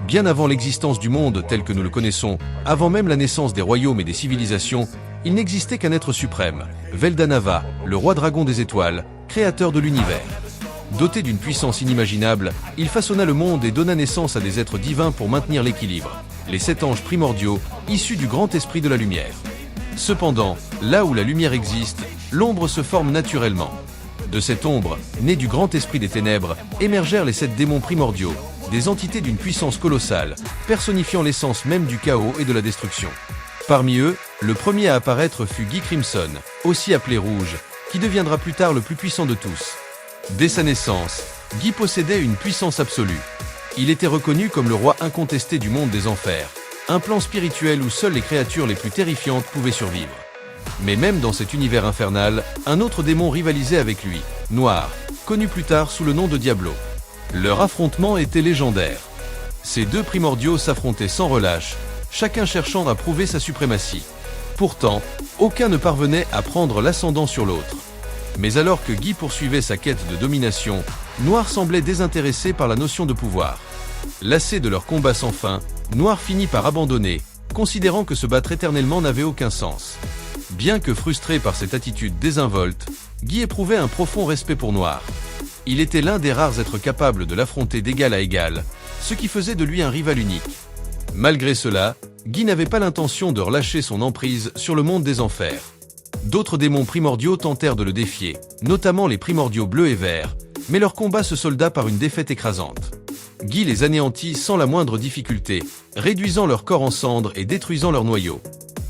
Bien avant l'existence du monde tel que nous le connaissons, avant même la naissance des royaumes et des civilisations, il n'existait qu'un être suprême, Veldanava, le roi dragon des étoiles, créateur de l'univers. Doté d'une puissance inimaginable, il façonna le monde et donna naissance à des êtres divins pour maintenir l'équilibre, les 7 anges primordiaux, issus du grand esprit de la lumière. Cependant, là où la lumière existe, l'ombre se forme naturellement. De cette ombre, née du grand esprit des ténèbres, émergèrent les 7 démons primordiaux, des entités d'une puissance colossale, personnifiant l'essence même du chaos et de la destruction. Parmi eux, le premier à apparaître fut Guy Crimson, aussi appelé Rouge, qui deviendra plus tard le plus puissant de tous. Dès sa naissance, Guy possédait une puissance absolue. Il était reconnu comme le roi incontesté du monde des enfers, un plan spirituel où seules les créatures les plus terrifiantes pouvaient survivre. Mais même dans cet univers infernal, un autre démon rivalisait avec lui, Noir, connu plus tard sous le nom de Diablo. Leur affrontement était légendaire. Ces 2 primordiaux s'affrontaient sans relâche, chacun cherchant à prouver sa suprématie. Pourtant, aucun ne parvenait à prendre l'ascendant sur l'autre. Mais alors que Guy poursuivait sa quête de domination, Noir semblait désintéressé par la notion de pouvoir. Lassé de leur combat sans fin, Noir finit par abandonner, considérant que se battre éternellement n'avait aucun sens. Bien que frustré par cette attitude désinvolte, Guy éprouvait un profond respect pour Noir. Il était l'un des rares êtres capables de l'affronter d'égal à égal, ce qui faisait de lui un rival unique. Malgré cela, Guy n'avait pas l'intention de relâcher son emprise sur le monde des enfers. D'autres démons primordiaux tentèrent de le défier, notamment les primordiaux bleus et verts, mais leur combat se solda par une défaite écrasante. Guy les anéantit sans la moindre difficulté, réduisant leur corps en cendres et détruisant leur noyau.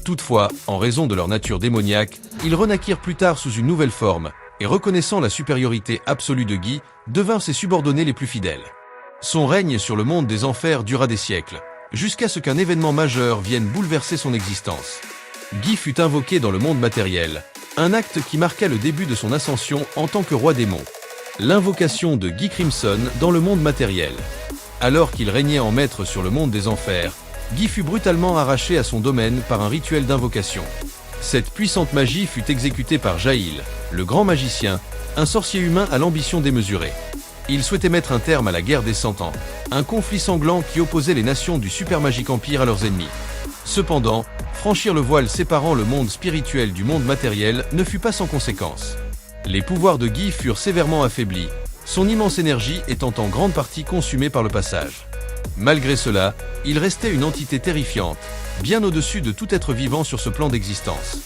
Toutefois, en raison de leur nature démoniaque, ils renaquirent plus tard sous une nouvelle forme, et reconnaissant la supériorité absolue de Guy, devinrent ses subordonnés les plus fidèles. Son règne sur le monde des enfers dura des siècles, jusqu'à ce qu'un événement majeur vienne bouleverser son existence. Guy fut invoqué dans le monde matériel, un acte qui marqua le début de son ascension en tant que roi démon. L'invocation de Guy Crimson dans le monde matériel. Alors qu'il régnait en maître sur le monde des enfers, Guy fut brutalement arraché à son domaine par un rituel d'invocation. Cette puissante magie fut exécutée par Jaïl, le grand magicien, un sorcier humain à l'ambition démesurée. Il souhaitait mettre un terme à la guerre des 100 ans, un conflit sanglant qui opposait les nations du Super Magic Empire à leurs ennemis. Cependant, franchir le voile séparant le monde spirituel du monde matériel ne fut pas sans conséquences. Les pouvoirs de Guy furent sévèrement affaiblis, son immense énergie étant en grande partie consumée par le passage. Malgré cela, il restait une entité terrifiante, bien au-dessus de tout être vivant sur ce plan d'existence.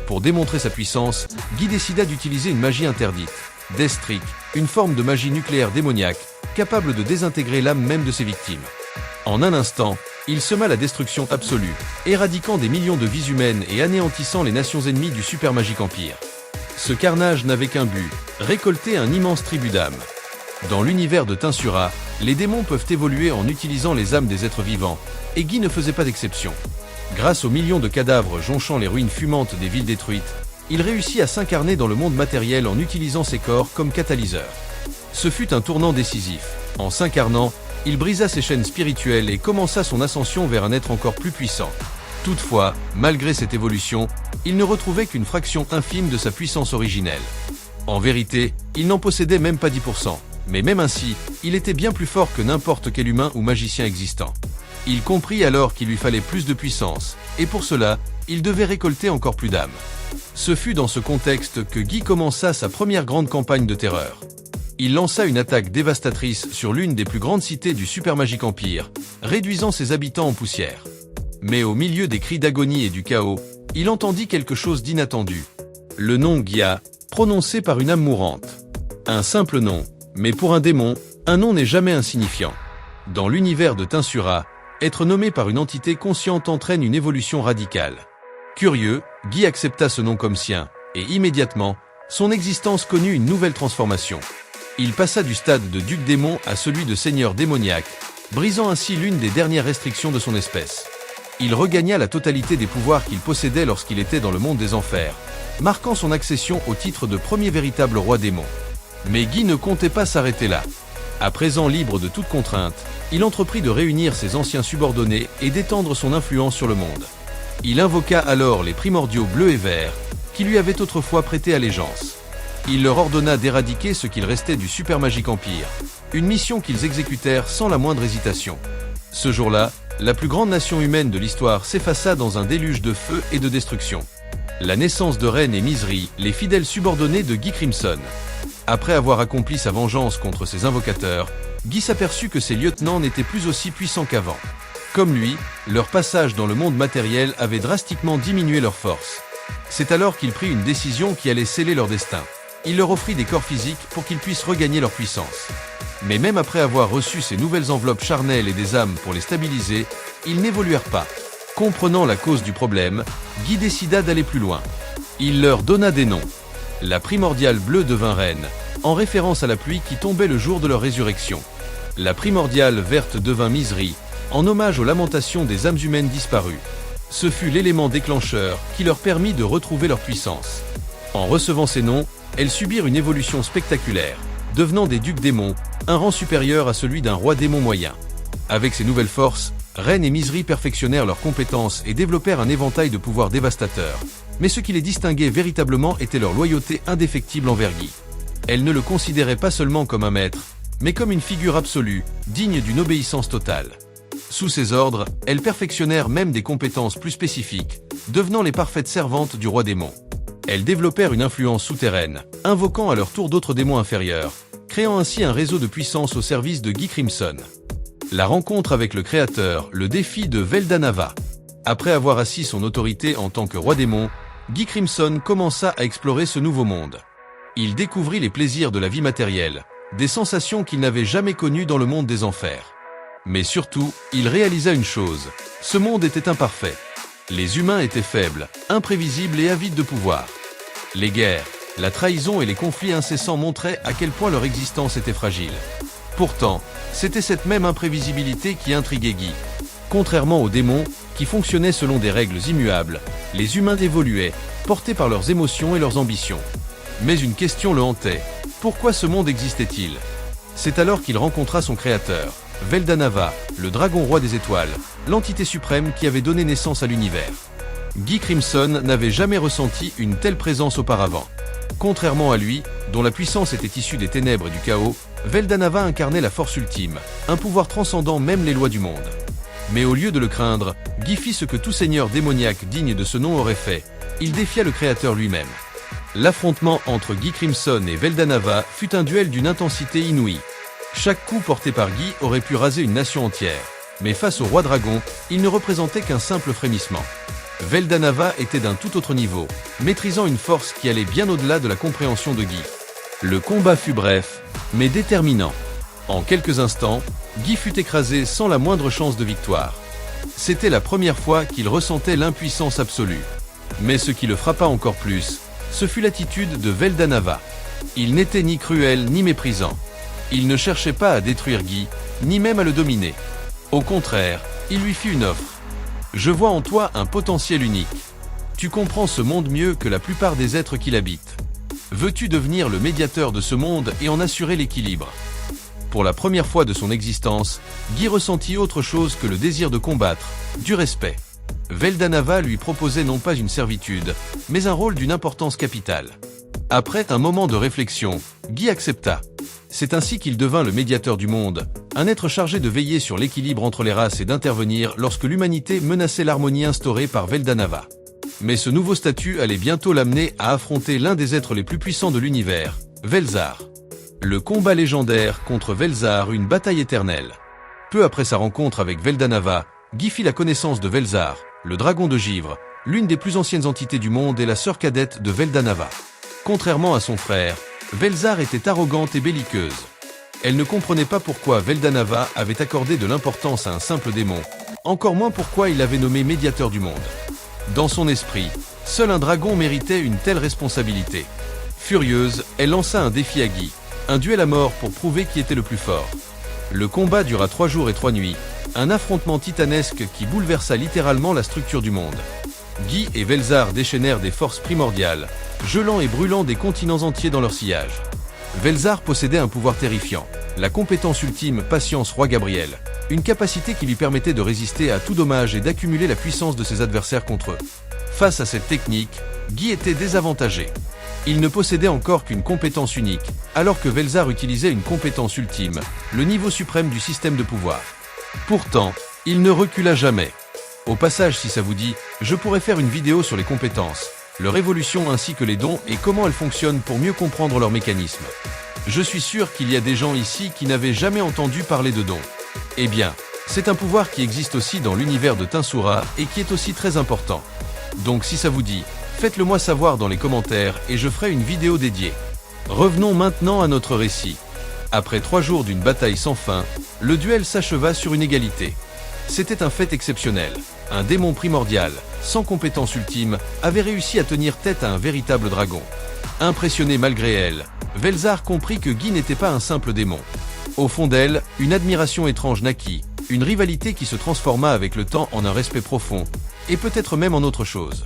Pour démontrer sa puissance, Guy décida d'utiliser une magie interdite, Deathstreak, une forme de magie nucléaire démoniaque, capable de désintégrer l'âme même de ses victimes. En un instant, il sema la destruction absolue, éradiquant des millions de vies humaines et anéantissant les nations ennemies du Super Magic Empire. Ce carnage n'avait qu'un but, récolter un immense tribut d'âmes. Dans l'univers de Tinsura, les démons peuvent évoluer en utilisant les âmes des êtres vivants, et Guy ne faisait pas d'exception. Grâce aux millions de cadavres jonchant les ruines fumantes des villes détruites, il réussit à s'incarner dans le monde matériel en utilisant ses corps comme catalyseur. Ce fut un tournant décisif. En s'incarnant, il brisa ses chaînes spirituelles et commença son ascension vers un être encore plus puissant. Toutefois, malgré cette évolution, il ne retrouvait qu'une fraction infime de sa puissance originelle. En vérité, il n'en possédait même pas 10%. Mais même ainsi, il était bien plus fort que n'importe quel humain ou magicien existant. Il comprit alors qu'il lui fallait plus de puissance, et pour cela, il devait récolter encore plus d'âmes. Ce fut dans ce contexte que Guy commença sa première grande campagne de terreur. Il lança une attaque dévastatrice sur l'une des plus grandes cités du Super Magic Empire, réduisant ses habitants en poussière. Mais au milieu des cris d'agonie et du chaos, il entendit quelque chose d'inattendu. Le nom Gia, prononcé par une âme mourante. Un simple nom. Mais pour un démon, un nom n'est jamais insignifiant. Dans l'univers de Tinsura, être nommé par une entité consciente entraîne une évolution radicale. Curieux, Guy accepta ce nom comme sien, et immédiatement, son existence connut une nouvelle transformation. Il passa du stade de duc démon à celui de seigneur démoniaque, brisant ainsi l'une des dernières restrictions de son espèce. Il regagna la totalité des pouvoirs qu'il possédait lorsqu'il était dans le monde des enfers, marquant son accession au titre de premier véritable roi démon. Mais Guy ne comptait pas s'arrêter là. À présent libre de toute contrainte, il entreprit de réunir ses anciens subordonnés et d'étendre son influence sur le monde. Il invoqua alors les primordiaux bleus et verts, qui lui avaient autrefois prêté allégeance. Il leur ordonna d'éradiquer ce qu'il restait du Super Magic Empire, une mission qu'ils exécutèrent sans la moindre hésitation. Ce jour-là, la plus grande nation humaine de l'histoire s'effaça dans un déluge de feu et de destruction. La naissance de Ren et Misery, les fidèles subordonnés de Guy Crimson. Après avoir accompli sa vengeance contre ses invocateurs, Guy s'aperçut que ses lieutenants n'étaient plus aussi puissants qu'avant. Comme lui, leur passage dans le monde matériel avait drastiquement diminué leur force. C'est alors qu'il prit une décision qui allait sceller leur destin. Il leur offrit des corps physiques pour qu'ils puissent regagner leur puissance. Mais même après avoir reçu ces nouvelles enveloppes charnelles et des âmes pour les stabiliser, ils n'évoluèrent pas. Comprenant la cause du problème, Guy décida d'aller plus loin. Il leur donna des noms. La primordiale bleue devint reine, en référence à la pluie qui tombait le jour de leur résurrection. La primordiale verte devint Misery, en hommage aux lamentations des âmes humaines disparues. Ce fut l'élément déclencheur qui leur permit de retrouver leur puissance. En recevant ces noms, elles subirent une évolution spectaculaire, devenant des ducs démons, un rang supérieur à celui d'un roi démon moyen. Avec ces nouvelles forces, Ren et Misery perfectionnèrent leurs compétences et développèrent un éventail de pouvoirs dévastateurs. Mais ce qui les distinguait véritablement était leur loyauté indéfectible envers Guy. Elles ne le considéraient pas seulement comme un maître, mais comme une figure absolue, digne d'une obéissance totale. Sous ses ordres, elles perfectionnèrent même des compétences plus spécifiques, devenant les parfaites servantes du roi démon. Elles développèrent une influence souterraine, invoquant à leur tour d'autres démons inférieurs, créant ainsi un réseau de puissance au service de Guy Crimson. La rencontre avec le Créateur, le défi de Veldanava. Après avoir assis son autorité en tant que roi démon, Guy Crimson commença à explorer ce nouveau monde. Il découvrit les plaisirs de la vie matérielle, des sensations qu'il n'avait jamais connues dans le monde des enfers. Mais surtout, il réalisa une chose, ce monde était imparfait. Les humains étaient faibles, imprévisibles et avides de pouvoir. Les guerres, la trahison et les conflits incessants montraient à quel point leur existence était fragile. Pourtant, c'était cette même imprévisibilité qui intriguait Guy. Contrairement aux démons, qui fonctionnaient selon des règles immuables, les humains évoluaient, portés par leurs émotions et leurs ambitions. Mais une question le hantait. Pourquoi ce monde existait-il? C'est alors qu'il rencontra son créateur, Veldanava, le dragon roi des étoiles, l'entité suprême qui avait donné naissance à l'univers. Guy Crimson n'avait jamais ressenti une telle présence auparavant. Contrairement à lui, dont la puissance était issue des ténèbres et du chaos, Veldanava incarnait la force ultime, un pouvoir transcendant même les lois du monde. Mais au lieu de le craindre, Guy fit ce que tout seigneur démoniaque digne de ce nom aurait fait, il défia le créateur lui-même. L'affrontement entre Guy Crimson et Veldanava fut un duel d'une intensité inouïe. Chaque coup porté par Guy aurait pu raser une nation entière, mais face au roi dragon, il ne représentait qu'un simple frémissement. Veldanava était d'un tout autre niveau, maîtrisant une force qui allait bien au-delà de la compréhension de Guy. Le combat fut bref, mais déterminant. En quelques instants, Guy fut écrasé sans la moindre chance de victoire. C'était la première fois qu'il ressentait l'impuissance absolue. Mais ce qui le frappa encore plus, ce fut l'attitude de Veldanava. Il n'était ni cruel ni méprisant. Il ne cherchait pas à détruire Guy, ni même à le dominer. Au contraire, il lui fit une offre. Je vois en toi un potentiel unique. Tu comprends ce monde mieux que la plupart des êtres qui l'habitent. Veux-tu devenir le médiateur de ce monde et en assurer l'équilibre? Pour la première fois de son existence, Guy ressentit autre chose que le désir de combattre, du respect. Veldanava lui proposait non pas une servitude, mais un rôle d'une importance capitale. Après un moment de réflexion, Guy accepta. C'est ainsi qu'il devint le médiateur du monde, un être chargé de veiller sur l'équilibre entre les races et d'intervenir lorsque l'humanité menaçait l'harmonie instaurée par Veldanava. Mais ce nouveau statut allait bientôt l'amener à affronter l'un des êtres les plus puissants de l'univers, Velzar. Le combat légendaire contre Velzar eut une bataille éternelle. Peu après sa rencontre avec Veldanava, Guy fit la connaissance de Velzar, le dragon de givre, l'une des plus anciennes entités du monde et la sœur cadette de Veldanava. Contrairement à son frère, Velzar était arrogante et belliqueuse. Elle ne comprenait pas pourquoi Veldanava avait accordé de l'importance à un simple démon, encore moins pourquoi il l'avait nommé médiateur du monde. Dans son esprit, seul un dragon méritait une telle responsabilité. Furieuse, elle lança un défi à Guy, un duel à mort pour prouver qui était le plus fort. Le combat dura 3 jours et 3 nuits, un affrontement titanesque qui bouleversa littéralement la structure du monde. Guy et Velzar déchaînèrent des forces primordiales, gelant et brûlant des continents entiers dans leur sillage. Velzar possédait un pouvoir terrifiant, la compétence ultime Patience Roi Gabriel, une capacité qui lui permettait de résister à tout dommage et d'accumuler la puissance de ses adversaires contre eux. Face à cette technique, Guy était désavantagé. Il ne possédait encore qu'une compétence unique, alors que Velzar utilisait une compétence ultime, le niveau suprême du système de pouvoir. Pourtant, Il ne recula jamais. Au passage, si ça vous dit, je pourrais faire une vidéo sur les compétences, leur évolution ainsi que les dons et comment elles fonctionnent pour mieux comprendre leur mécanisme. Je suis sûr qu'il y a des gens ici qui n'avaient jamais entendu parler de dons. Eh bien, c'est un pouvoir qui existe aussi dans l'univers de Tinsura et qui est aussi très important. Donc si ça vous dit, faites-le moi savoir dans les commentaires et je ferai une vidéo dédiée. Revenons maintenant à notre récit. Après 3 jours d'une bataille sans fin, le duel s'acheva sur une égalité. C'était un fait exceptionnel. Un démon primordial, sans compétence ultime, avait réussi à tenir tête à un véritable dragon. Impressionné malgré elle, Velzar comprit que Guy n'était pas un simple démon. Au fond d'elle, une admiration étrange naquit, une rivalité qui se transforma avec le temps en un respect profond, et peut-être même en autre chose.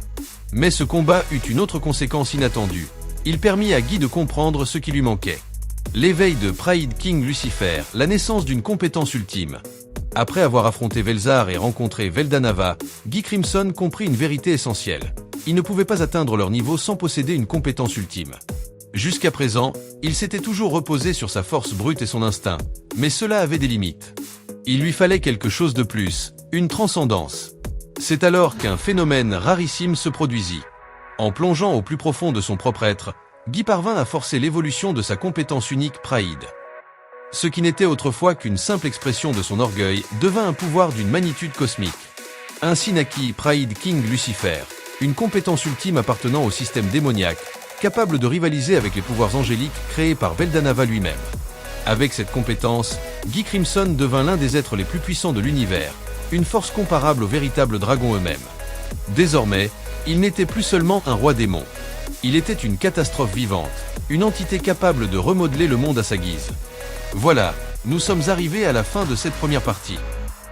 Mais ce combat eut une autre conséquence inattendue. Il permit à Guy de comprendre ce qui lui manquait. L'éveil de Pride King Lucifer, la naissance d'une compétence ultime. Après avoir affronté Velzar et rencontré Veldanava, Guy Crimson comprit une vérité essentielle. Il ne pouvait pas atteindre leur niveau sans posséder une compétence ultime. Jusqu'à présent, il s'était toujours reposé sur sa force brute et son instinct, mais cela avait des limites. Il lui fallait quelque chose de plus, une transcendance. C'est alors qu'un phénomène rarissime se produisit. En plongeant au plus profond de son propre être, Guy parvint à forcer l'évolution de sa compétence unique Pride. Ce qui n'était autrefois qu'une simple expression de son orgueil devint un pouvoir d'une magnitude cosmique. Ainsi naquit Pride King Lucifer, une compétence ultime appartenant au système démoniaque, capable de rivaliser avec les pouvoirs angéliques créés par Veldanava lui-même. Avec cette compétence, Guy Crimson devint l'un des êtres les plus puissants de l'univers, une force comparable aux véritables dragons eux-mêmes. Désormais, il n'était plus seulement un roi démon. Il était une catastrophe vivante, une entité capable de remodeler le monde à sa guise. Voilà, nous sommes arrivés à la fin de cette première partie.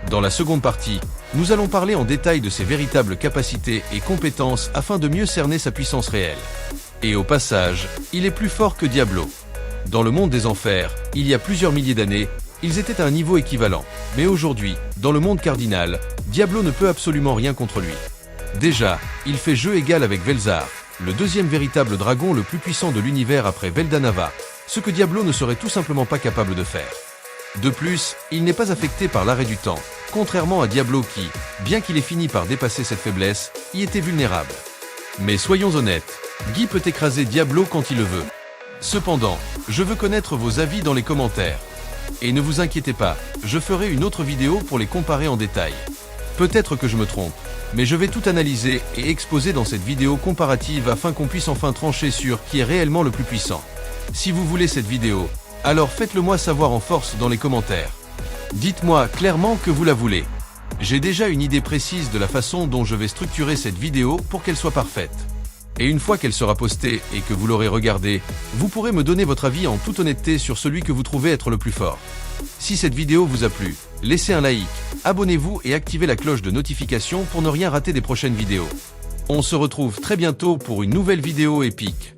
Dans la seconde partie, nous allons parler en détail de ses véritables capacités et compétences afin de mieux cerner sa puissance réelle. Et au passage, il est plus fort que Diablo. Dans le monde des enfers, il y a plusieurs milliers d'années, ils étaient à un niveau équivalent. Mais aujourd'hui, dans le monde cardinal, Diablo ne peut absolument rien contre lui. Déjà, il fait jeu égal avec Velzar, le deuxième véritable dragon le plus puissant de l'univers après Veldanava, ce que Diablo ne serait tout simplement pas capable de faire. De plus, il n'est pas affecté par l'arrêt du temps, contrairement à Diablo qui, bien qu'il ait fini par dépasser cette faiblesse, y était vulnérable. Mais soyons honnêtes, Guy peut écraser Diablo quand il le veut. Cependant, je veux connaître vos avis dans les commentaires. Et ne vous inquiétez pas, je ferai une autre vidéo pour les comparer en détail. Peut-être que je me trompe, mais je vais tout analyser et exposer dans cette vidéo comparative afin qu'on puisse enfin trancher sur qui est réellement le plus puissant. Si vous voulez cette vidéo, alors faites-le moi savoir en force dans les commentaires. Dites-moi clairement que vous la voulez. J'ai déjà une idée précise de la façon dont je vais structurer cette vidéo pour qu'elle soit parfaite. Et une fois qu'elle sera postée et que vous l'aurez regardée, vous pourrez me donner votre avis en toute honnêteté sur celui que vous trouvez être le plus fort. Si cette vidéo vous a plu, laissez un like, abonnez-vous et activez la cloche de notification pour ne rien rater des prochaines vidéos. On se retrouve très bientôt pour une nouvelle vidéo épique.